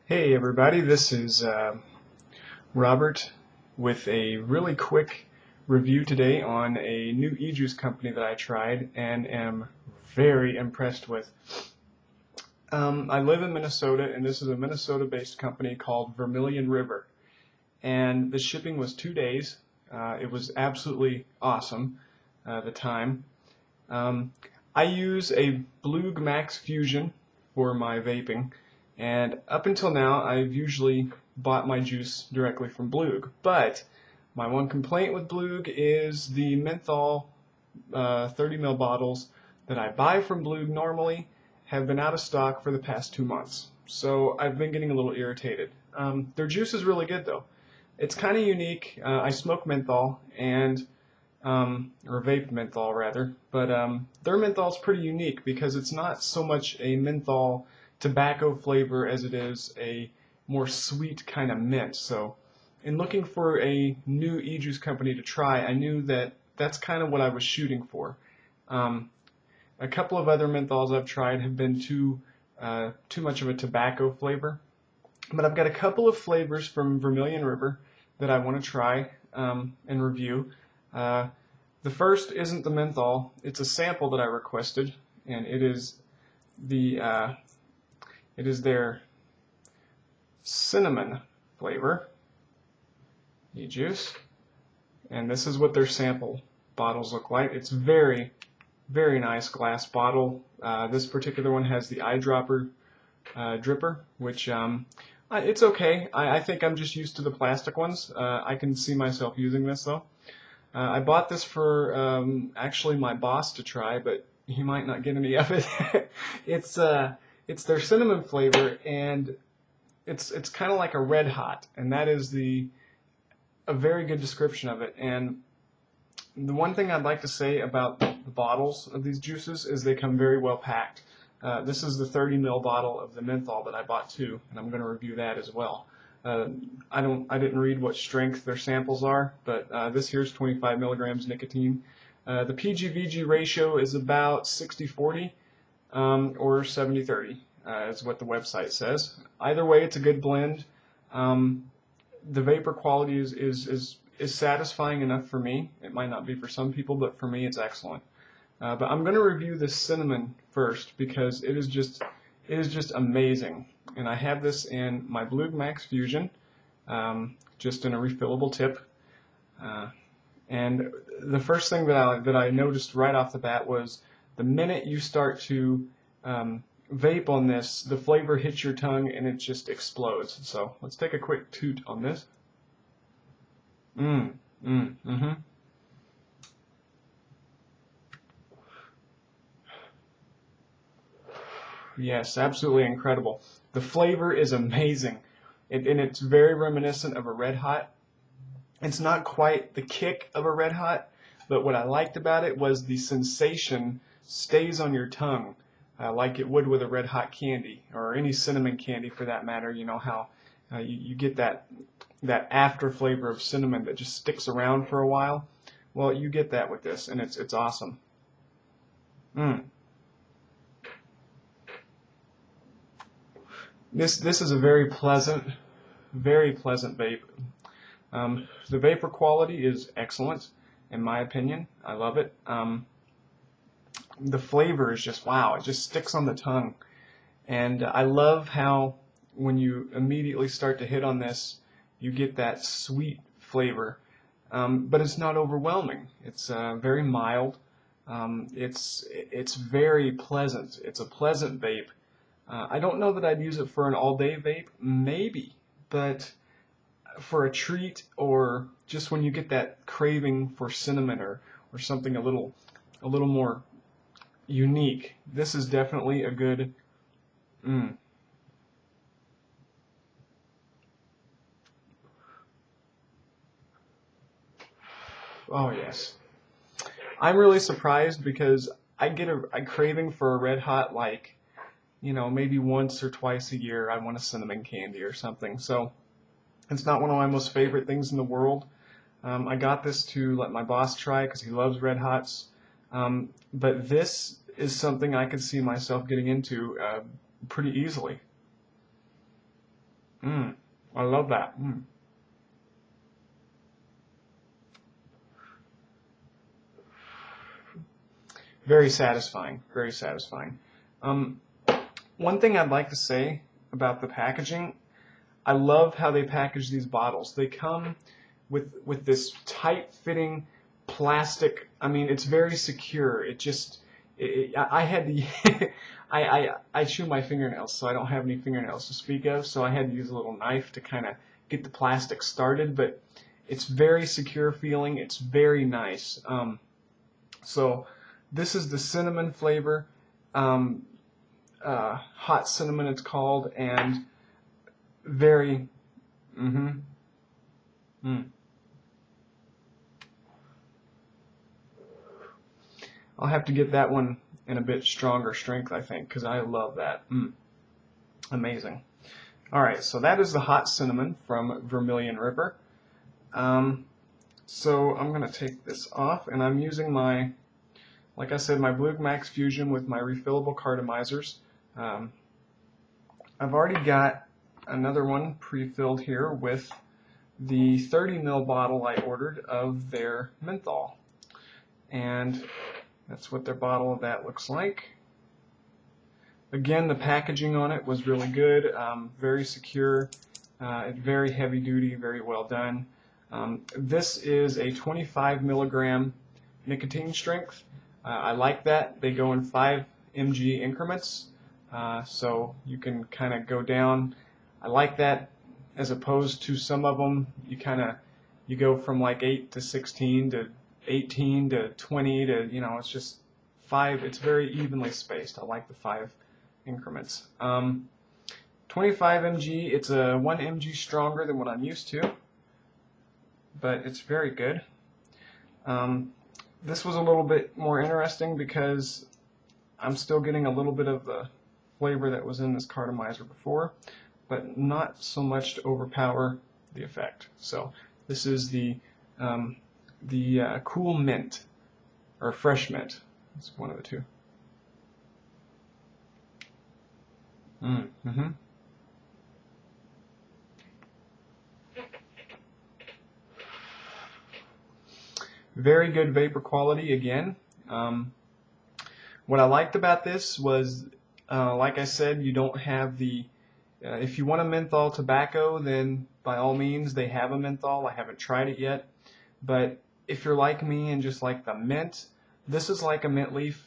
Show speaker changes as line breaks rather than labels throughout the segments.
Hey everybody, this is Robert with a really quick review today on a new e-juice company that I tried and am very impressed with. I live in Minnesota, and this is a Minnesota-based company called Vermillion River, and the shipping was 2 days. It was absolutely awesome, the time. Um, I use a Blug Max Fusion for my vaping, and up until now I've usually bought my juice directly from Blug. But my one complaint with Blug is the menthol 30 ml bottles that I buy from Blug normally have been out of stock for the past 2 months. So I've been getting a little irritated. Their juice is really good though. It's kind of unique. I smoke menthol and or vape menthol rather, but their menthol is pretty unique because it's not so much a menthol tobacco flavor as it is a more sweet kind of mint. So in looking for a new e-juice company to try, I knew that that's kind of what I was shooting for. A couple of other menthols I've tried have been too much of a tobacco flavor, but I've got a couple of flavors from Vermillion River that I want to try and review. The first isn't the menthol; it's a sample that I requested, and it is their cinnamon flavor e-juice, and this is what their sample bottles look like. It's very, very nice glass bottle. This particular one has the eyedropper dripper, which it's okay. I think I'm just used to the plastic ones. I can see myself using this though. I bought this for actually my boss to try, but he might not get any of it. It's their cinnamon flavor, and it's kind of like a red hot, and that is a very good description of it. And the one thing I'd like to say about the bottles of these juices is they come very well packed. This is the 30 ml bottle of the menthol that I bought too, and I'm going to review that as well. I didn't read what strength their samples are, but this here's 25 milligrams nicotine. The PG-VG ratio is about 60-40 or 70-30, is what the website says. Either way, it's a good blend. The vapor quality is satisfying enough for me. It might not be for some people, but for me, it's excellent. But I'm going to review this cinnamon first because it is just amazing. And I have this in my Blug Max Fusion, just in a refillable tip. And the first thing that I noticed right off the bat was the minute you start to vape on this, the flavor hits your tongue and it just explodes. So let's take a quick toot on this. Yes, absolutely incredible. The flavor is amazing, and it's very reminiscent of a Red Hot. It's not quite the kick of a Red Hot, but what I liked about it was the sensation stays on your tongue, like it would with a Red Hot candy, or any cinnamon candy for that matter. You know how you get that after flavor of cinnamon that just sticks around for a while? Well, you get that with this, and it's awesome. This is a very pleasant vape. The vapor quality is excellent, in my opinion. I love it. The flavor is just wow. It just sticks on the tongue, and I love how when you immediately start to hit on this, you get that sweet flavor, but it's not overwhelming. It's very mild. It's very pleasant. It's a pleasant vape. I don't know that I'd use it for an all-day vape, maybe, but for a treat or just when you get that craving for cinnamon or something a little more unique, this is definitely a good. Oh yes, I'm really surprised because I get a craving for a red hot like maybe once or twice a year. I want a cinnamon candy or something. So it's not one of my most favorite things in the world. I got this to let my boss try because he loves Red Hots. But this is something I could see myself getting into pretty easily. Mm, I love that. Mm. Very satisfying. Very satisfying. Um, One thing I'd like to say about the packaging, I love how they package these bottles. They come with this tight-fitting plastic. I mean, it's very secure. I had to I chew my fingernails, so I don't have any fingernails to speak of. So I had to use a little knife to kind of get the plastic started. But it's very secure feeling. It's very nice. So this is the cinnamon flavor. Um, Hot cinnamon it's called, and very mm-hmm, mm. I'll have to get that one in a bit stronger strength, I think, because I love that. Amazing. All right, so that is the hot cinnamon from Vermillion River. So I'm going to take this off, and I'm using my, like I said, my Blue Max Fusion with my refillable cartomizers. I've already got another one pre-filled here with the 30 ml bottle I ordered of their menthol. And that's what their bottle of that looks like. Again, the packaging on it was really good, very secure, very heavy duty, very well done. This is a 25 milligram nicotine strength. I like that. They go in 5 mg increments, so you can kind of go down. I like that as opposed to some of them, you go from like 8 to 16 to 18 to 20 to, it's just 5. It's very evenly spaced. I like the 5 increments. 25 mg, it's a 1 mg stronger than what I'm used to, but it's very good. This was a little bit more interesting because I'm still getting a little bit of the flavor that was in this cartomizer before, but not so much to overpower the effect. So this is the cool mint, or fresh mint. It's one of the two. Mm-hmm. Very good vapor quality again. What I liked about this was, like I said, you don't have the, if you want a menthol tobacco, then by all means they have a menthol. I haven't tried it yet, but if you're like me and just like the mint, this is like a mint leaf,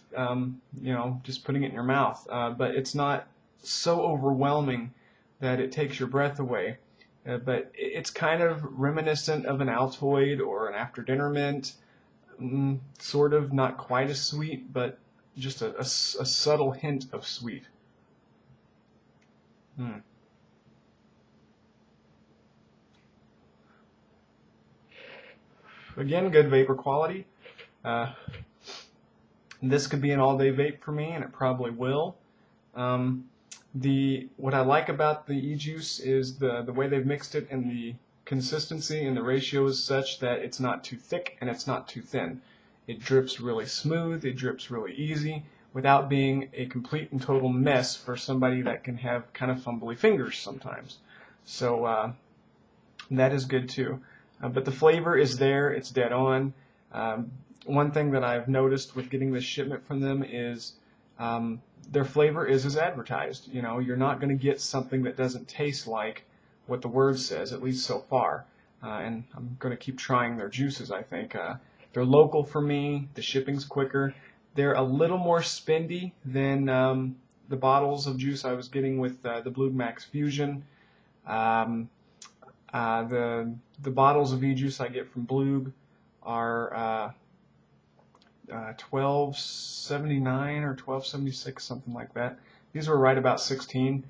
just putting it in your mouth, but it's not so overwhelming that it takes your breath away. But it's kind of reminiscent of an Altoid or an after dinner mint, sort of, not quite as sweet, but just a subtle hint of sweet. Mm. Again, good vapor quality. This could be an all-day vape for me, and it probably will. What I like about the E-Juice is the way they've mixed it, and the consistency and the ratio is such that it's not too thick and it's not too thin. It drips really smooth, it drips really easy, without being a complete and total mess for somebody that can have kind of fumbly fingers sometimes. So that is good too. But the flavor is there, it's dead on. One thing that I've noticed with getting this shipment from them is their flavor is as advertised. You're not going to get something that doesn't taste like what the word says, at least so far. And I'm going to keep trying their juices, I think. They're local for me, the shipping's quicker. They're a little more spendy than the bottles of juice I was getting with the Blue Max Fusion. The bottles of E-Juice I get from Blue are $12.79 or $12.76, something like that. These were right about 16.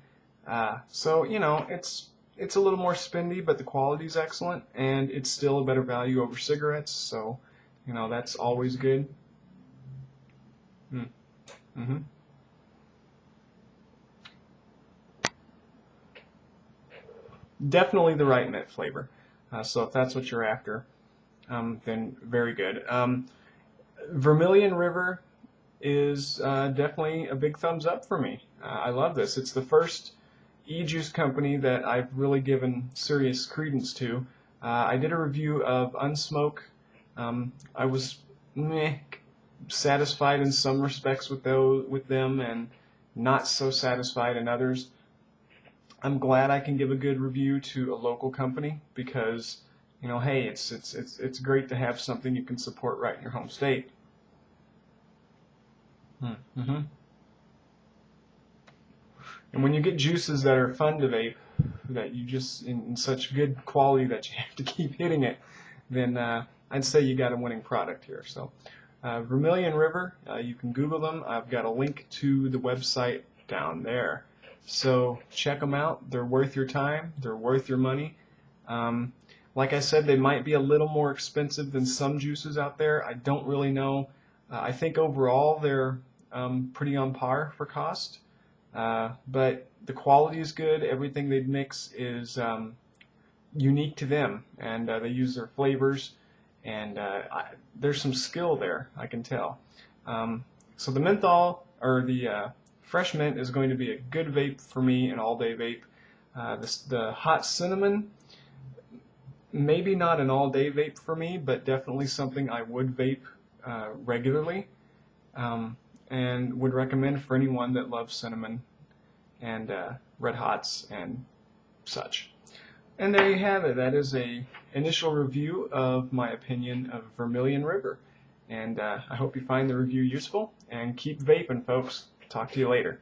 So it's a little more spendy, but the quality is excellent, and it's still a better value over cigarettes. So that's always good. Mm-hmm. Definitely the right mint flavor. So if that's what you're after, then very good. Vermillion River is definitely a big thumbs up for me. I love this. It's the first e-juice company that I've really given serious credence to. I did a review of Unsmoke. I was satisfied in some respects with them, and not so satisfied in others. I'm glad I can give a good review to a local company because, hey, it's great to have something you can support right in your home state. Mm-hmm. And when you get juices that are fun to vape, that you just in such good quality that you have to keep hitting it, then I'd say you got a winning product here. So, Vermillion River, you can Google them. I've got a link to the website down there. So check them out. They're worth your time. They're worth your money. Like I said, they might be a little more expensive than some juices out there. I don't really know. I think overall they're pretty on par for cost. But the quality is good. Everything they mix is unique to them, and they use their flavors, and there's some skill there, I can tell. So the menthol, or the fresh mint, is going to be a good vape for me, an all-day vape. The hot cinnamon, maybe not an all-day vape for me, but definitely something I would vape regularly. And would recommend for anyone that loves cinnamon and red hots and such. And there you have it. That is a initial review of my opinion of Vermillion River. And I hope you find the review useful, and keep vaping, folks. Talk to you later.